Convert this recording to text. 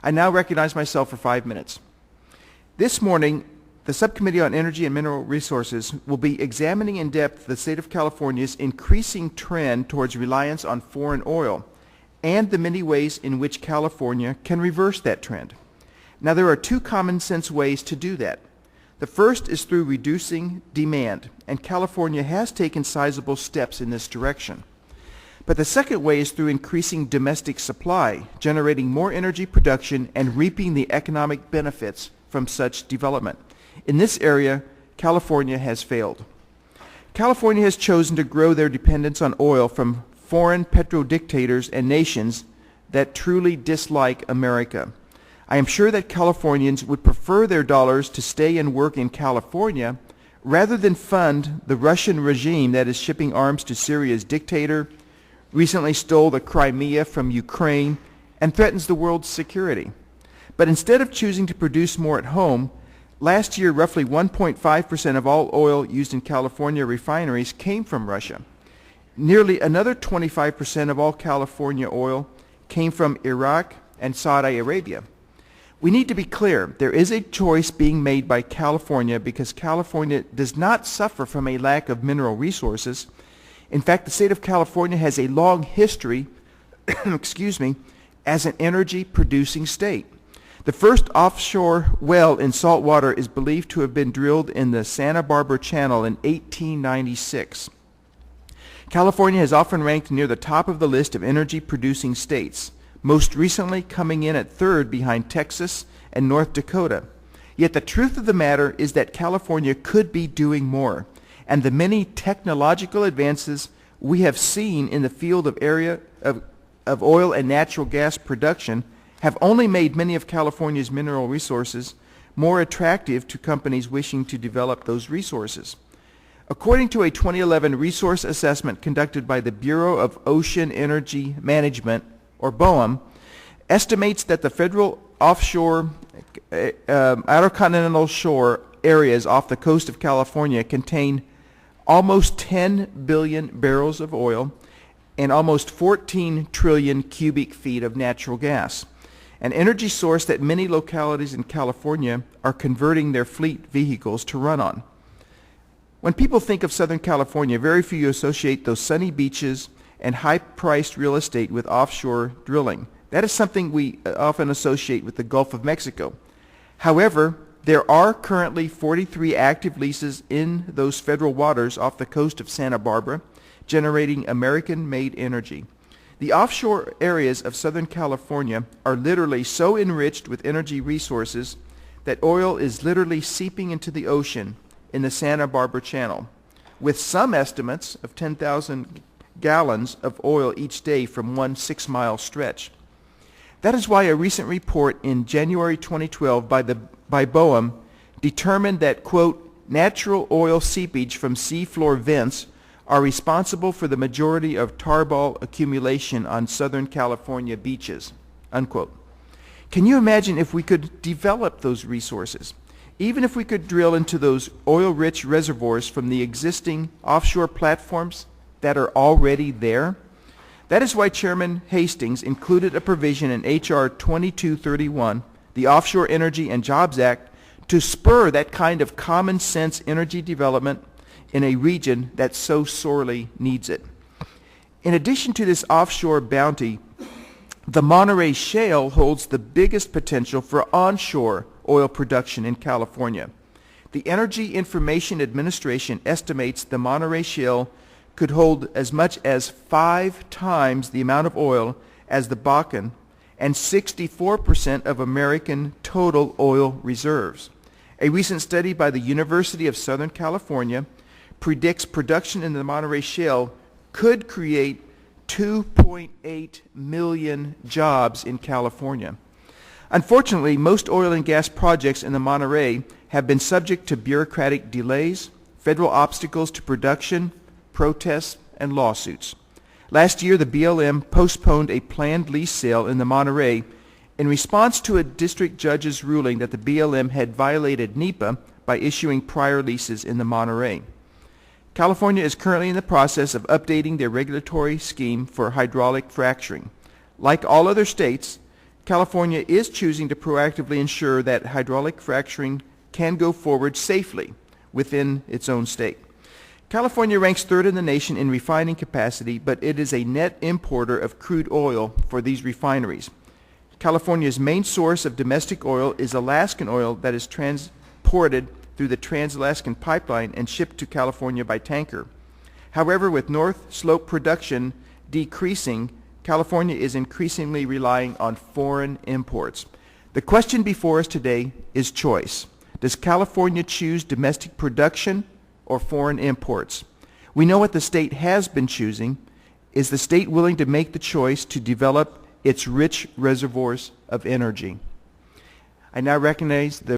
I now recognize myself for 5 minutes. This morning, the Subcommittee on Energy and Mineral Resources will be examining in depth the state of California's increasing trend towards reliance on foreign oil and the many ways in which California can reverse that trend. Now, there are two common sense ways to do that. The first is through reducing demand, and California has taken sizable steps in this direction. But the second way is through increasing domestic supply, generating more energy production and reaping the economic benefits from such development. In this area, California has failed. California has chosen to grow their dependence on oil from foreign petrodictators and nations that truly dislike America. I am sure that Californians would prefer their dollars to stay and work in California rather than fund the Russian regime that is shipping arms to Syria's dictator, recently stole the Crimea from Ukraine, and threatens the world's security. But instead of choosing to produce more at home, last year roughly 1.5% of all oil used in California refineries came from Russia. Nearly another 25% of all California oil came from Iraq and Saudi Arabia. We need to be clear, there is a choice being made by California because California does not suffer from a lack of mineral resources. In fact, the state of California has a long history, as an energy-producing state. The first offshore well in salt water is believed to have been drilled in the Santa Barbara Channel in 1896. California has often ranked near the top of the list of energy-producing states, most recently coming in at third behind Texas and North Dakota. Yet the truth of the matter is that California could be doing more, and the many technological advances we have seen in the field of oil and natural gas production have only made many of California's mineral resources more attractive to companies wishing to develop those resources. According to a 2011 resource assessment conducted by the Bureau of Ocean Energy Management, or BOEM, estimates that the federal offshore outer continental shore areas off the coast of California contain almost 10 billion barrels of oil and almost 14 trillion cubic feet of natural gas, an energy source that many localities in California are converting their fleet vehicles to run on. When people think of Southern California, very few associate those sunny beaches and high-priced real estate with offshore drilling. That is something we often associate with the Gulf of Mexico. However, there are currently 43 active leases in those federal waters off the coast of Santa Barbara, generating American-made energy. The offshore areas of Southern California are literally so enriched with energy resources that oil is literally seeping into the ocean in the Santa Barbara Channel, with some estimates of 10,000 gallons of oil each day from one 6-mile stretch. That is why a recent report in January 2012 by BOEM determined that, quote, natural oil seepage from seafloor vents are responsible for the majority of tarball accumulation on Southern California beaches, unquote. Can you imagine if we could develop those resources? Even if we could drill into those oil-rich reservoirs from the existing offshore platforms that are already there? That is why Chairman Hastings included a provision in H.R. 2231, the Offshore Energy and Jobs Act, to spur that kind of common sense energy development in a region that so sorely needs it. In addition to this offshore bounty, the Monterey Shale holds the biggest potential for onshore oil production in California. The Energy Information Administration estimates the Monterey Shale could hold as much as 5 times the amount of oil as the Bakken and 64% of American total oil reserves. A recent study by the University of Southern California predicts production in the Monterey Shale could create 2.8 million jobs in California. Unfortunately, most oil and gas projects in the Monterey have been subject to bureaucratic delays, federal obstacles to production, protests, and lawsuits. Last year, the BLM postponed a planned lease sale in the Monterey in response to a district judge's ruling that the BLM had violated NEPA by issuing prior leases in the Monterey. California is currently in the process of updating their regulatory scheme for hydraulic fracturing. Like all other states, California is choosing to proactively ensure that hydraulic fracturing can go forward safely within its own state. California ranks third in the nation in refining capacity, but it is a net importer of crude oil for these refineries. California's main source of domestic oil is Alaskan oil that is transported through the Trans-Alaskan Pipeline and shipped to California by tanker. However, with North Slope production decreasing, California is increasingly relying on foreign imports. The question before us today is choice. Does California choose domestic production or foreign imports? We know what the state has been choosing. Is the state willing to make the choice to develop its rich reservoirs of energy? I now recognize the